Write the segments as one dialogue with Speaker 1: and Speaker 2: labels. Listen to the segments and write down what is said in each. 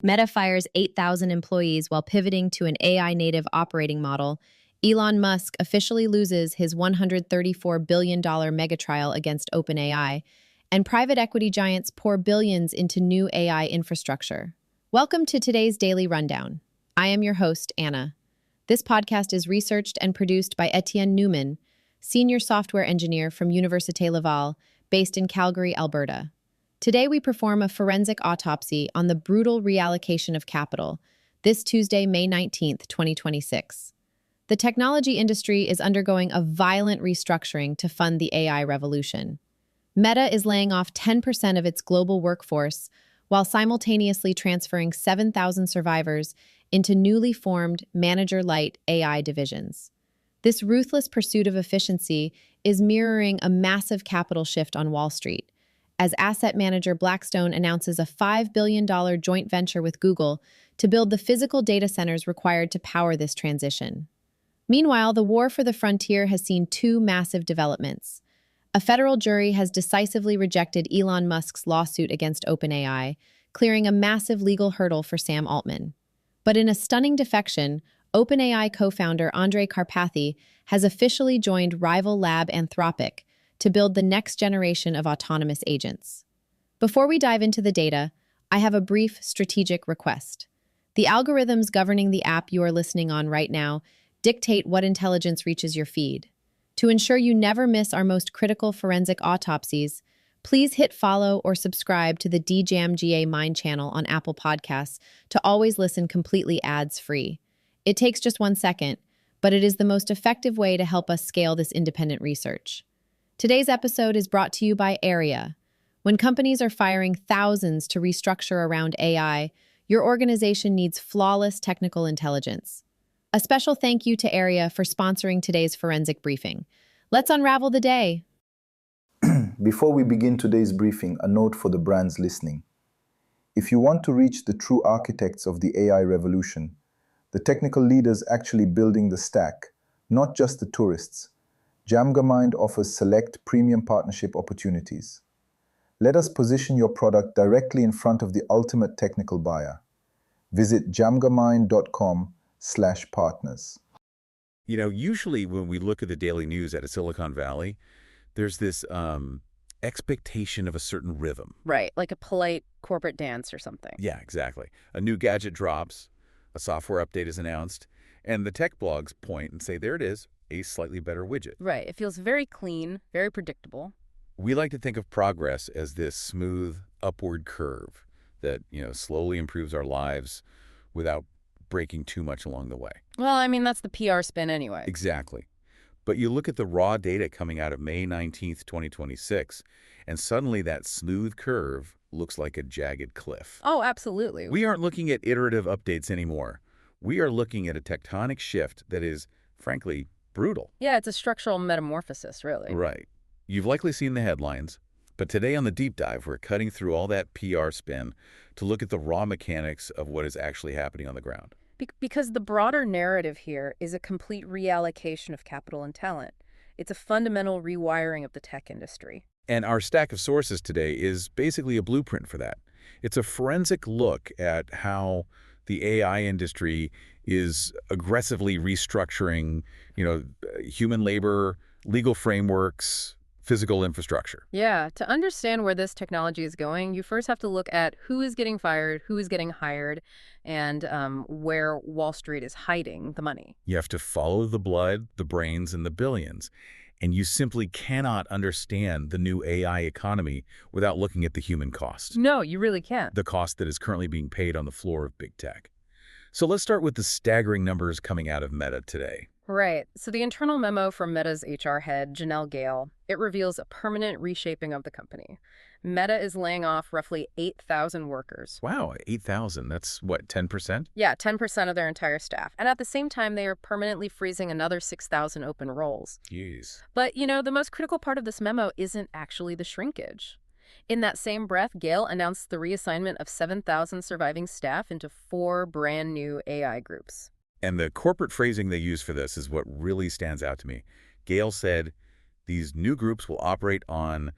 Speaker 1: Meta fires 8,000 employees while pivoting to an AI-native operating model. Elon Musk officially loses his $134 billion Megatrial against OpenAI, and private equity giants pour billions into new AI infrastructure. Welcome to today's Daily Rundown. I am your host, Anna. This podcast is researched and produced by Etienne Newman, senior software engineer from Université Laval, based in Calgary, Alberta. Today, we perform a forensic autopsy on the brutal reallocation of capital, this Tuesday, May 19th, 2026. The technology industry is undergoing a violent restructuring to fund the AI revolution. Meta is laying off 10% of its global workforce, while simultaneously transferring 7,000 survivors into newly formed manager-light AI divisions. This ruthless pursuit of efficiency is mirroring a massive capital shift on Wall Street, as asset manager Blackstone announces a $5 billion joint venture with Google to build the physical data centers required to power this transition. Meanwhile, the war for the frontier has seen two massive developments. A federal jury has decisively rejected Elon Musk's lawsuit against OpenAI, clearing a massive legal hurdle for Sam Altman. But in a stunning defection, OpenAI co-founder Andrej Karpathy has officially joined rival lab Anthropic to build the next generation of autonomous agents. Before we dive into the data, I have a brief strategic request. The algorithms governing the app you are listening on right now dictate what intelligence reaches your feed. To ensure you never miss our most critical forensic autopsies, please hit follow or subscribe to the DJAM Mind channel on Apple Podcasts to always listen completely ads-free. It takes just 1 second, but it is the most effective way to help us scale this independent research. Today's episode is brought to you by Area. When companies are firing thousands to restructure around AI, your organization needs flawless technical intelligence. A special thank you to Area for sponsoring today's forensic briefing. Let's unravel the day.
Speaker 2: Before we begin today's briefing, a note for the brands listening. If you want to reach the true architects of the AI revolution, the technical leaders actually building the stack, not just the tourists, Gemini offers select premium partnership opportunities. Let us position your product directly in front of the ultimate technical buyer. Visit jamgamind.com/partners.
Speaker 3: You know, usually when we look at the daily news out of Silicon Valley, there's this expectation of a certain rhythm.
Speaker 4: Right, like a polite corporate dance or something.
Speaker 3: Yeah, exactly. A new gadget drops, a software update is announced, and the tech blogs point and say, there it is, a slightly better widget.
Speaker 4: Right, it feels very clean, very predictable.
Speaker 3: We like to think of progress as this smooth upward curve that, slowly improves our lives without breaking too much along the way.
Speaker 4: Well, I mean, that's the PR spin anyway.
Speaker 3: Exactly. But you look at the raw data coming out of May 19th, 2026, and suddenly that smooth curve looks like a jagged cliff.
Speaker 4: Oh, absolutely.
Speaker 3: We aren't looking at iterative updates anymore. We are looking at a tectonic shift that is, frankly, brutal.
Speaker 4: Yeah, it's a structural metamorphosis, really.
Speaker 3: Right. You've likely seen the headlines, but today on the deep dive, we're cutting through all that PR spin to look at the raw mechanics of what is actually happening on the ground.
Speaker 4: Because the broader narrative here is a complete reallocation of capital and talent. It's a fundamental rewiring of the tech industry.
Speaker 3: And our stack of sources today is basically a blueprint for that. It's a forensic look at how the AI industry is aggressively restructuring, human labor, legal frameworks, physical infrastructure.
Speaker 4: Yeah, to understand where this technology is going, you first have to look at who is getting fired, who is getting hired, and where Wall Street is hiding the money.
Speaker 3: You have to follow the blood, the brains, and the billions. And you simply cannot understand the new AI economy without looking at the human cost.
Speaker 4: No, you really can't.
Speaker 3: The cost that is currently being paid on the floor of big tech. So let's start with the staggering numbers coming out of Meta today.
Speaker 4: Right. So the internal memo from Meta's HR head, Janelle Gale, it reveals a permanent reshaping of the company. Meta is laying off roughly 8,000 workers.
Speaker 3: Wow, 8,000. That's what, 10%?
Speaker 4: Yeah, 10% of their entire staff. And at the same time, they are permanently freezing another 6,000 open roles.
Speaker 3: Jeez.
Speaker 4: But, the most critical part of this memo isn't actually the shrinkage. In that same breath, Gale announced the reassignment of 7,000 surviving staff into 4 brand new AI groups.
Speaker 3: And the corporate phrasing they use for this is what really stands out to me. Gale said these new groups will operate on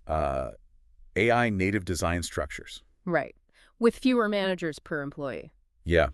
Speaker 3: AI native design structures.
Speaker 4: Right. with fewer managers per employee.
Speaker 3: Yeah.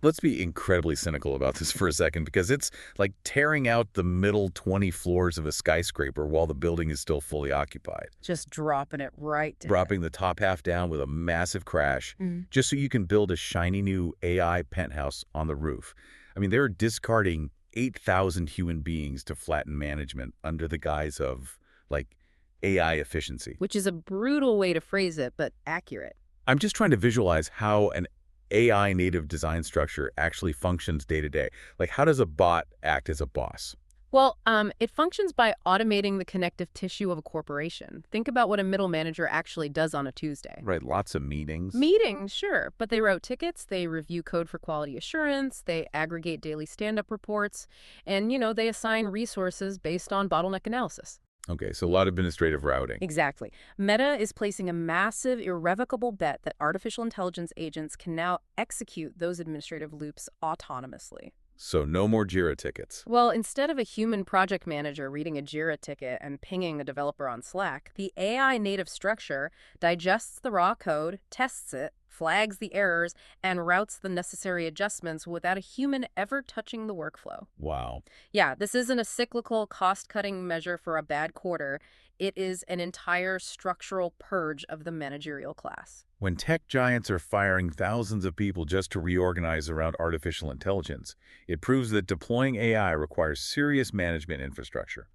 Speaker 3: Let's be incredibly cynical about this for a second, because it's like tearing out the middle 20 floors of a skyscraper while the building is still fully occupied.
Speaker 4: Just dropping it right down.
Speaker 3: Dropping the top half down with a massive crash, just so you can build a shiny new AI penthouse on the roof. I mean, they're discarding 8,000 human beings to flatten management under the guise of, like, AI efficiency.
Speaker 4: Which is a brutal way to phrase it, but accurate.
Speaker 3: I'm just trying to visualize how an AI native design structure actually functions day to day. Like, how does a bot act as a boss?
Speaker 4: Well, it functions by automating the connective tissue of a corporation. Think about what a middle manager actually does on a Tuesday.
Speaker 3: Right, lots of meetings.
Speaker 4: Meetings, sure, but they route tickets, they review code for quality assurance, they aggregate daily stand-up reports, and, they assign resources based on bottleneck analysis.
Speaker 3: Okay, so a lot of administrative routing.
Speaker 4: Exactly. Meta is placing a massive, irrevocable bet that artificial intelligence agents can now execute those administrative loops autonomously.
Speaker 3: So no more JIRA tickets.
Speaker 4: Well, instead of a human project manager reading a JIRA ticket and pinging a developer on Slack, the AI native structure digests the raw code, tests it, flags the errors, and routes the necessary adjustments without a human ever touching the workflow.
Speaker 3: Wow.
Speaker 4: Yeah, this isn't a cyclical cost-cutting measure for a bad quarter. It is an entire structural purge of the managerial class.
Speaker 3: When tech giants are firing thousands of people just to reorganize around artificial intelligence, it proves that deploying AI requires serious management infrastructure.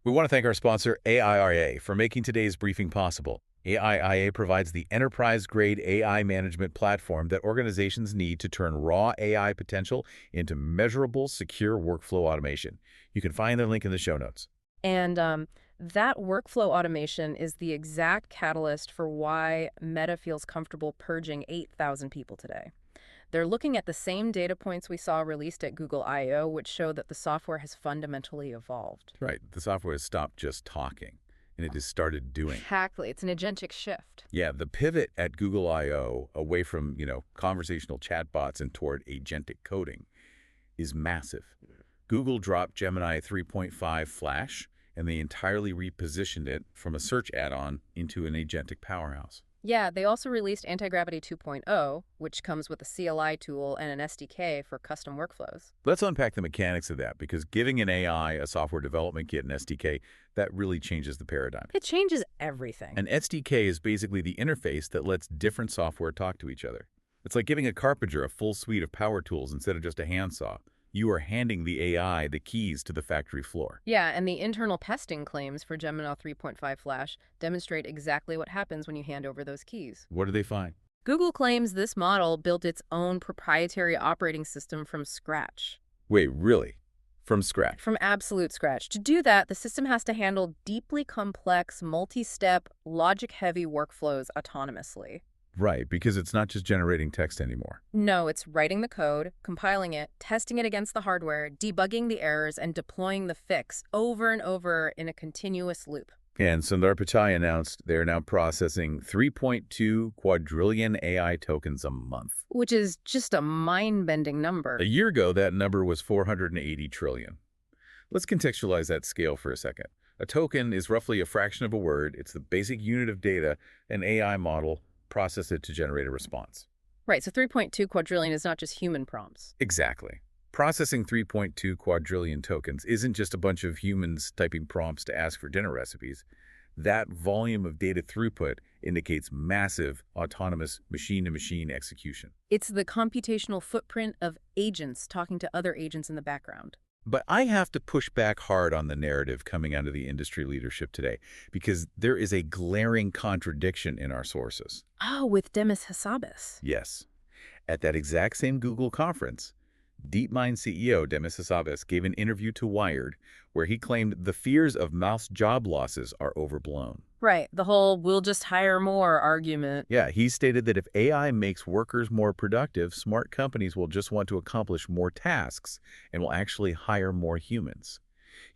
Speaker 3: We want to thank our sponsor, AIIA, for making today's briefing possible. AIIA provides the enterprise-grade AI management platform that organizations need to turn raw AI potential into measurable, secure workflow automation. You can find the link in the show notes.
Speaker 4: And that workflow automation is the exact catalyst for why Meta feels comfortable purging 8,000 people today. They're looking at the same data points we saw released at Google I/O, which show that the software has fundamentally evolved.
Speaker 3: Right. The software has stopped just talking, and it has started doing.
Speaker 4: Exactly. It's an agentic shift.
Speaker 3: Yeah, the pivot at Google I/O away from, conversational chatbots and toward agentic coding is massive. Google dropped Gemini 3.5 Flash, and they entirely repositioned it from a search add-on into an agentic powerhouse.
Speaker 4: Yeah, they also released Antigravity 2.0, which comes with a CLI tool and an SDK for custom workflows.
Speaker 3: Let's unpack the mechanics of that, because giving an AI a software development kit and SDK, that really changes the paradigm.
Speaker 4: It changes everything.
Speaker 3: An SDK is basically the interface that lets different software talk to each other. It's like giving a carpenter a full suite of power tools instead of just a handsaw. You are handing the AI the keys to the factory floor.
Speaker 4: Yeah, and the internal testing claims for Gemini 3.5 Flash demonstrate exactly what happens when you hand over those keys.
Speaker 3: What do they find?
Speaker 4: Google claims this model built its own proprietary operating system from scratch.
Speaker 3: Wait, really? From scratch?
Speaker 4: From absolute scratch. To do that, the system has to handle deeply complex, multi-step, logic-heavy workflows autonomously.
Speaker 3: Right, because it's not just generating text anymore.
Speaker 4: No, it's writing the code, compiling it, testing it against the hardware, debugging the errors, and deploying the fix over and over in a continuous loop.
Speaker 3: And Sundar Pichai announced they're now processing 3.2 quadrillion AI tokens a month.
Speaker 4: Which is just a mind-bending number.
Speaker 3: A year ago, that number was 480 trillion. Let's contextualize that scale for a second. A token is roughly a fraction of a word. It's the basic unit of data an AI model process it to generate a response.
Speaker 4: Right, so 3.2 quadrillion is not just human prompts.
Speaker 3: Exactly. Processing 3.2 quadrillion tokens isn't just a bunch of humans typing prompts to ask for dinner recipes. That volume of data throughput indicates massive autonomous machine-to-machine execution.
Speaker 4: It's the computational footprint of agents talking to other agents in the background.
Speaker 3: But I have to push back hard on the narrative coming out of the industry leadership today, because there is a glaring contradiction in our sources.
Speaker 4: Oh, with Demis Hassabis.
Speaker 3: Yes. At that exact same Google conference, DeepMind CEO Demis Hassabis gave an interview to Wired where he claimed the fears of mass job losses are overblown.
Speaker 4: Right, the whole "we'll just hire more" argument.
Speaker 3: Yeah, he stated that if AI makes workers more productive, smart companies will just want to accomplish more tasks and will actually hire more humans.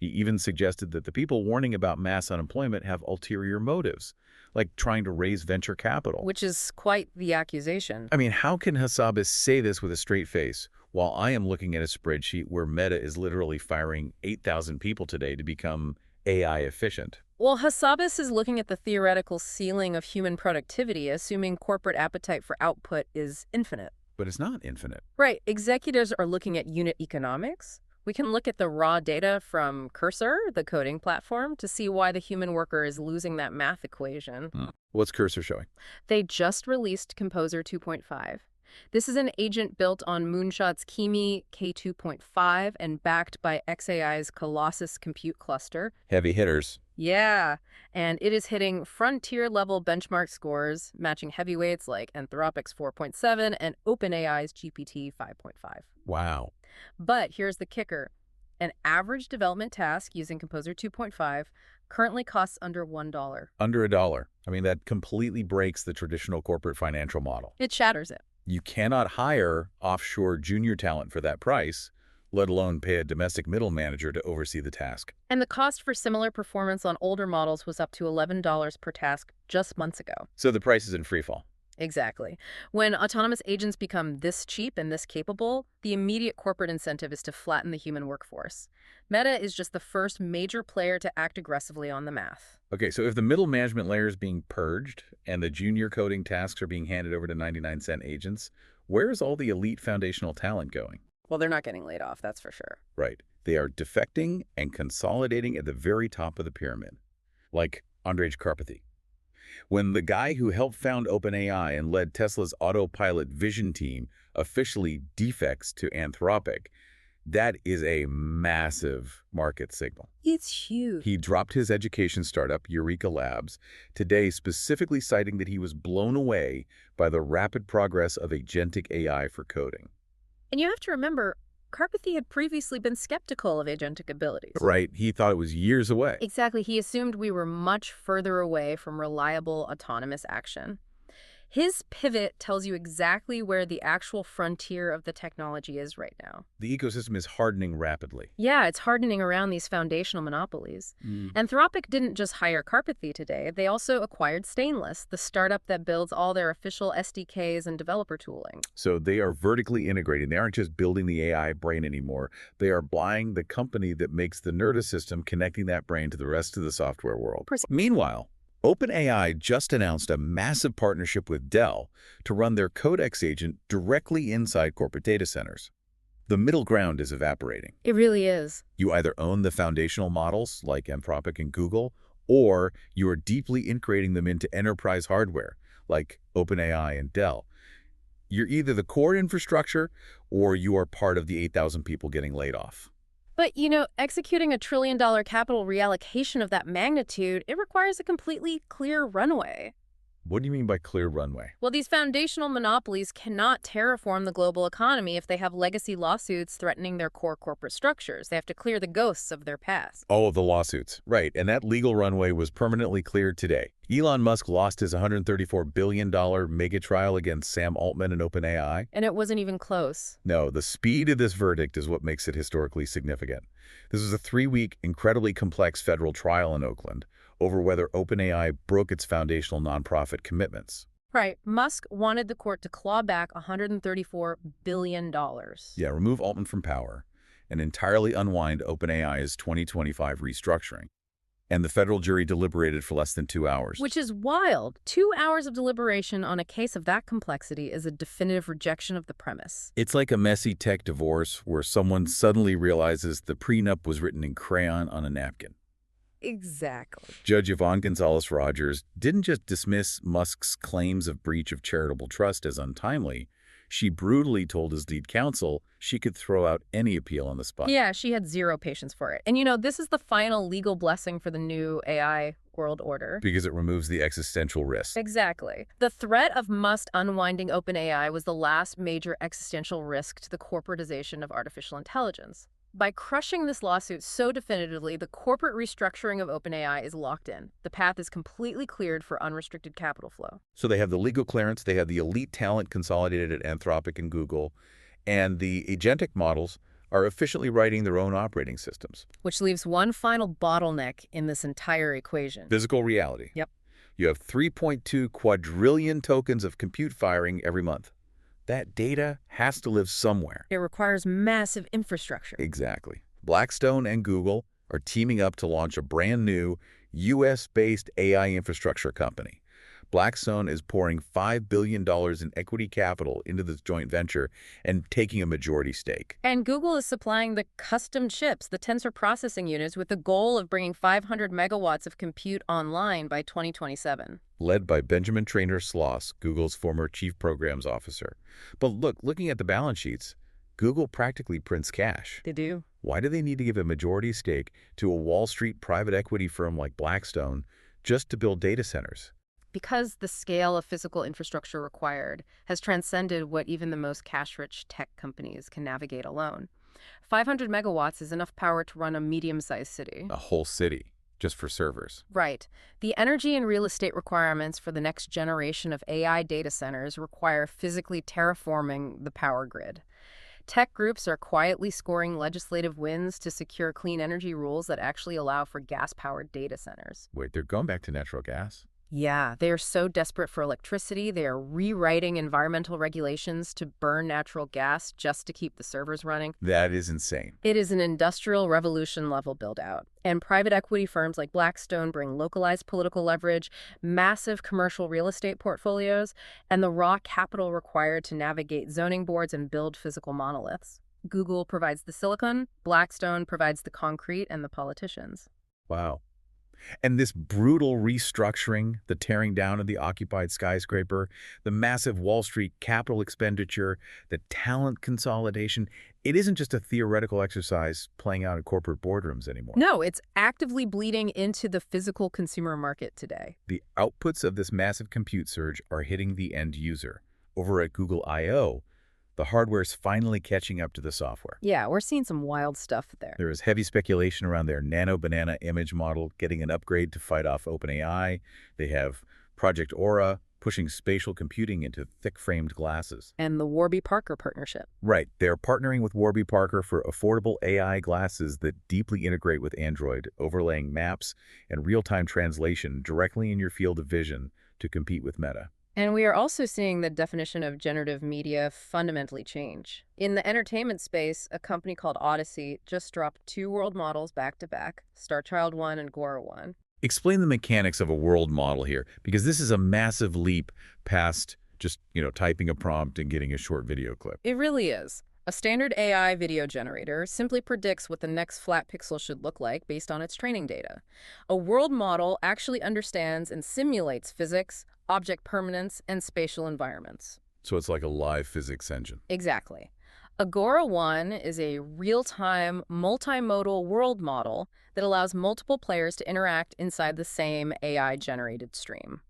Speaker 3: He even suggested that the people warning about mass unemployment have ulterior motives, like trying to raise venture capital.
Speaker 4: Which is quite the accusation.
Speaker 3: I mean, how can Hassabis say this with a straight face while I am looking at a spreadsheet where Meta is literally firing 8,000 people today to become AI efficient?
Speaker 4: Well, Hassabis is looking at the theoretical ceiling of human productivity, assuming corporate appetite for output is infinite.
Speaker 3: But it's not infinite.
Speaker 4: Right. Executives are looking at unit economics. We can look at the raw data from Cursor, the coding platform, to see why the human worker is losing that math equation.
Speaker 3: What's Cursor showing?
Speaker 4: They just released Composer 2.5. This is an agent built on Moonshot's Kimi K2.5 and backed by xAI's Colossus compute cluster.
Speaker 3: Heavy hitters.
Speaker 4: Yeah, and it is hitting frontier-level benchmark scores, matching heavyweights like Anthropic's 4.7 and OpenAI's GPT 5.5.
Speaker 3: Wow.
Speaker 4: But here's the kicker. An average development task using Composer 2.5 currently costs under $1.
Speaker 3: Under $1. I mean, that completely breaks the traditional corporate financial model.
Speaker 4: It shatters it.
Speaker 3: You cannot hire offshore junior talent for that price, let alone pay a domestic middle manager to oversee the task.
Speaker 4: And the cost for similar performance on older models was up to $11 per task just months ago.
Speaker 3: So the price is in free fall.
Speaker 4: Exactly. When autonomous agents become this cheap and this capable, the immediate corporate incentive is to flatten the human workforce. Meta is just the first major player to act aggressively on the math.
Speaker 3: Okay, so if the middle management layer is being purged and the junior coding tasks are being handed over to 99-cent agents, where's all the elite foundational talent going?
Speaker 4: Well, they're not getting laid off, that's for sure.
Speaker 3: Right. They are defecting and consolidating at the very top of the pyramid, like Andrej Karpathy. When the guy who helped found OpenAI and led Tesla's autopilot vision team officially defects to Anthropic, that is a massive market signal.
Speaker 4: It's huge.
Speaker 3: He dropped his education startup, Eureka Labs, today specifically citing that he was blown away by the rapid progress of agentic AI for coding.
Speaker 4: And you have to remember, Karpathy had previously been skeptical of agentic abilities.
Speaker 3: Right. He thought it was years away.
Speaker 4: Exactly. He assumed we were much further away from reliable autonomous action. His pivot tells you exactly where the actual frontier of the technology is right now.
Speaker 3: The ecosystem is hardening rapidly.
Speaker 4: Yeah, it's hardening around these foundational monopolies. Anthropic didn't just hire Karpathy today. They also acquired Stainless, the startup that builds all their official SDKs and developer tooling.
Speaker 3: So they are vertically integrating. They aren't just building the AI brain anymore. They are buying the company that makes the nervous system, connecting that brain to the rest of the software world. Meanwhile, OpenAI just announced a massive partnership with Dell to run their Codex agent directly inside corporate data centers. The middle ground is evaporating.
Speaker 4: It really is.
Speaker 3: You either own the foundational models like Anthropic and Google, or you are deeply integrating them into enterprise hardware like OpenAI and Dell. You're either the core infrastructure or you are part of the 8,000 people getting laid off.
Speaker 4: But, executing a $1 trillion capital reallocation of that magnitude, it requires a completely clear runway.
Speaker 3: What do you mean by clear runway?
Speaker 4: Well, these foundational monopolies cannot terraform the global economy if they have legacy lawsuits threatening their core corporate structures. They have to clear the ghosts of their past.
Speaker 3: Oh, the lawsuits. Right, and that legal runway was permanently cleared today. Elon Musk lost his $134 billion Megatrial against Sam Altman and OpenAI.
Speaker 4: And it wasn't even close.
Speaker 3: No, the speed of this verdict is what makes it historically significant. This was a 3-week, incredibly complex federal trial in Oakland over whether OpenAI broke its foundational nonprofit commitments.
Speaker 4: Right. Musk wanted the court to claw back $134 billion.
Speaker 3: Yeah, remove Altman from power and entirely unwind OpenAI's 2025 restructuring. And the federal jury deliberated for less than 2 hours.
Speaker 4: Which is wild. 2 hours of deliberation on a case of that complexity is a definitive rejection of the premise.
Speaker 3: It's like a messy tech divorce where someone suddenly realizes the prenup was written in crayon on a napkin.
Speaker 4: Exactly.
Speaker 3: Judge Yvonne Gonzalez-Rogers didn't just dismiss Musk's claims of breach of charitable trust as untimely. She brutally told his lead counsel she could throw out any appeal on the spot.
Speaker 4: Yeah, she had zero patience for it. And this is the final legal blessing for the new AI world order.
Speaker 3: Because it removes the existential risk.
Speaker 4: Exactly. The threat of Musk unwinding OpenAI was the last major existential risk to the corporatization of artificial intelligence. By crushing this lawsuit so definitively, the corporate restructuring of OpenAI is locked in. The path is completely cleared for unrestricted capital flow.
Speaker 3: So they have the legal clearance, they have the elite talent consolidated at Anthropic and Google, and the agentic models are efficiently writing their own operating systems.
Speaker 4: Which leaves one final bottleneck in this entire equation.
Speaker 3: Physical reality.
Speaker 4: Yep.
Speaker 3: You have 3.2 quadrillion tokens of compute firing every month. That data has to live somewhere.
Speaker 4: It requires massive infrastructure.
Speaker 3: Exactly. Blackstone and Google are teaming up to launch a brand new U.S.-based AI infrastructure company. Blackstone is pouring $5 billion in equity capital into this joint venture and taking a majority stake.
Speaker 4: And Google is supplying the custom chips, the tensor processing units, with the goal of bringing 500 megawatts of compute online by 2027.
Speaker 3: Led by Benjamin Traynor-Sloss, Google's former chief programs officer. But looking at the balance sheets, Google practically prints cash.
Speaker 4: They do.
Speaker 3: Why do they need to give a majority stake to a Wall Street private equity firm like Blackstone just to build data centers?
Speaker 4: Because the scale of physical infrastructure required has transcended what even the most cash-rich tech companies can navigate alone. 500 megawatts is enough power to run a medium-sized city.
Speaker 3: A whole city, just for servers.
Speaker 4: Right. The energy and real estate requirements for the next generation of AI data centers require physically terraforming the power grid. Tech groups are quietly scoring legislative wins to secure clean energy rules that actually allow for gas-powered data centers.
Speaker 3: Wait, they're going back to natural gas?
Speaker 4: Yeah, they are so desperate for electricity, they are rewriting environmental regulations to burn natural gas just to keep the servers running.
Speaker 3: That is insane.
Speaker 4: It is an industrial revolution level build-out. And private equity firms like Blackstone bring localized political leverage, massive commercial real estate portfolios, and the raw capital required to navigate zoning boards and build physical monoliths. Google provides the silicon, Blackstone provides the concrete and the politicians.
Speaker 3: Wow. And this brutal restructuring, the tearing down of the occupied skyscraper, the massive Wall Street capital expenditure, the talent consolidation, it isn't just a theoretical exercise playing out in corporate boardrooms anymore.
Speaker 4: No, it's actively bleeding into the physical consumer market today.
Speaker 3: The outputs of this massive compute surge are hitting the end user. Over at Google I/O, the hardware's finally catching up to the software.
Speaker 4: Yeah, we're seeing some wild stuff there.
Speaker 3: There is heavy speculation around their nano banana image model getting an upgrade to fight off OpenAI. They have Project Aura pushing spatial computing into thick-framed glasses.
Speaker 4: And the Warby Parker partnership.
Speaker 3: Right. They're partnering with Warby Parker for affordable AI glasses that deeply integrate with Android, overlaying maps and real-time translation directly in your field of vision to compete with Meta.
Speaker 4: And we are also seeing the definition of generative media fundamentally change. In the entertainment space, a company called Odyssey just dropped 2 world models back-to-back, Star Child 1 and Gora 1.
Speaker 3: Explain the mechanics of a world model here, because this is a massive leap past just, typing a prompt and getting a short video clip.
Speaker 4: It really is. A standard AI video generator simply predicts what the next flat pixel should look like based on its training data. A world model actually understands and simulates physics, object permanence, and spatial environments.
Speaker 3: So it's like a live physics engine.
Speaker 4: Exactly. Agora 1 is a real-time, multimodal world model that allows multiple players to interact inside the same AI-generated stream.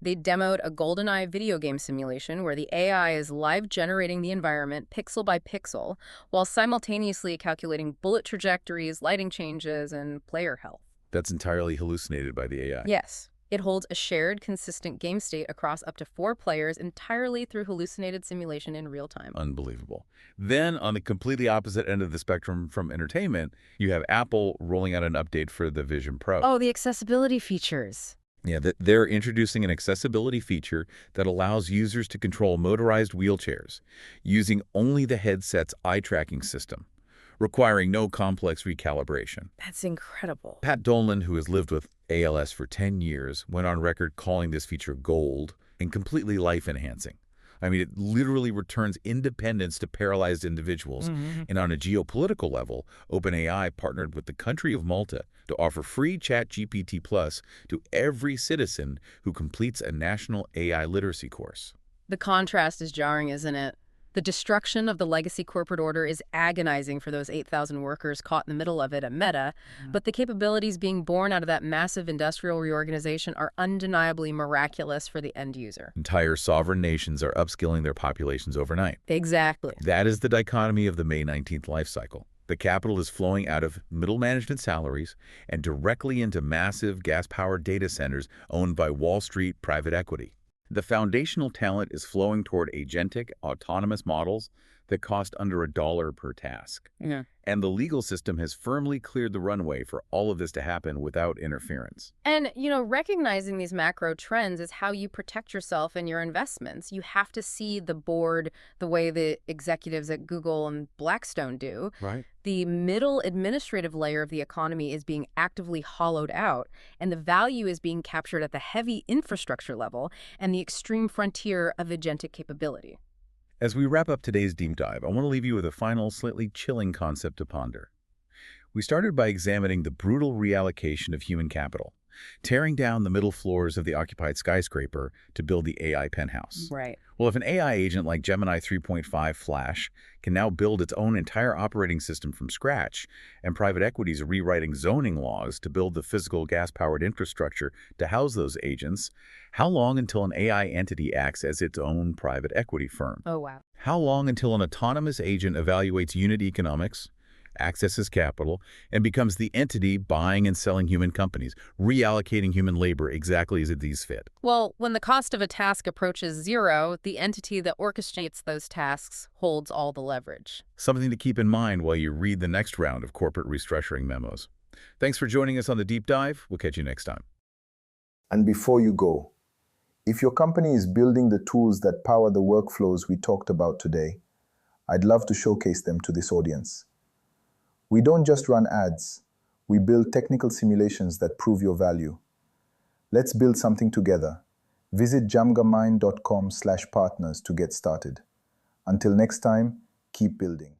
Speaker 4: They demoed a GoldenEye video game simulation where the AI is live generating the environment pixel by pixel while simultaneously calculating bullet trajectories, lighting changes, and player health.
Speaker 3: That's entirely hallucinated by the AI.
Speaker 4: Yes. It holds a shared, consistent game state across up to 4 players entirely through hallucinated simulation in real time.
Speaker 3: Unbelievable. Then, on the completely opposite end of the spectrum from entertainment, you have Apple rolling out an update for the Vision Pro.
Speaker 4: Oh, the accessibility features.
Speaker 3: Yeah, they're introducing an accessibility feature that allows users to control motorized wheelchairs using only the headset's eye tracking system, requiring no complex recalibration.
Speaker 4: That's incredible.
Speaker 3: Pat Dolan, who has lived with ALS for 10 years, went on record calling this feature gold and completely life-enhancing. I mean, it literally returns independence to paralyzed individuals. And on a geopolitical level, OpenAI partnered with the country of Malta to offer free ChatGPT Plus to every citizen who completes a national AI literacy course.
Speaker 4: The contrast is jarring, isn't it? The destruction of the legacy corporate order is agonizing for those 8,000 workers caught in the middle of it at Meta, but the capabilities being born out of that massive industrial reorganization are undeniably miraculous for the end user.
Speaker 3: Entire sovereign nations are upskilling their populations overnight.
Speaker 4: Exactly.
Speaker 3: That is the dichotomy of the May 19th life cycle. The capital is flowing out of middle management salaries and directly into massive gas-powered data centers owned by Wall Street private equity. The foundational talent is flowing toward agentic, autonomous models that cost under $1 per task.
Speaker 4: Yeah.
Speaker 3: And the legal system has firmly cleared the runway for all of this to happen without interference.
Speaker 4: And, recognizing these macro trends is how you protect yourself and your investments. You have to see the board the way the executives at Google and Blackstone do.
Speaker 3: Right.
Speaker 4: The middle administrative layer of the economy is being actively hollowed out, and the value is being captured at the heavy infrastructure level and the extreme frontier of agentic capability.
Speaker 3: As we wrap up today's deep dive, I want to leave you with a final, slightly chilling concept to ponder. We started by examining the brutal reallocation of human capital, tearing down the middle floors of the occupied skyscraper to build the AI penthouse.
Speaker 4: Right.
Speaker 3: Well, if an AI agent like Gemini 3.5 Flash can now build its own entire operating system from scratch, and private equities are rewriting zoning laws to build the physical gas-powered infrastructure to house those agents, how long until an AI entity acts as its own private equity firm?
Speaker 4: Oh, wow.
Speaker 3: How long until an autonomous agent evaluates unit economics, accesses capital, and becomes the entity buying and selling human companies, reallocating human labor exactly as it sees fit?
Speaker 4: Well, when the cost of a task approaches zero, the entity that orchestrates those tasks holds all the leverage.
Speaker 3: Something to keep in mind while you read the next round of corporate restructuring memos. Thanks for joining us on the deep dive. We'll catch you next time.
Speaker 2: And before you go, if your company is building the tools that power the workflows we talked about today, I'd love to showcase them to this audience. We don't just run ads, we build technical simulations that prove your value. Let's build something together. Visit jamgamind.com/partners to get started. Until next time, keep building.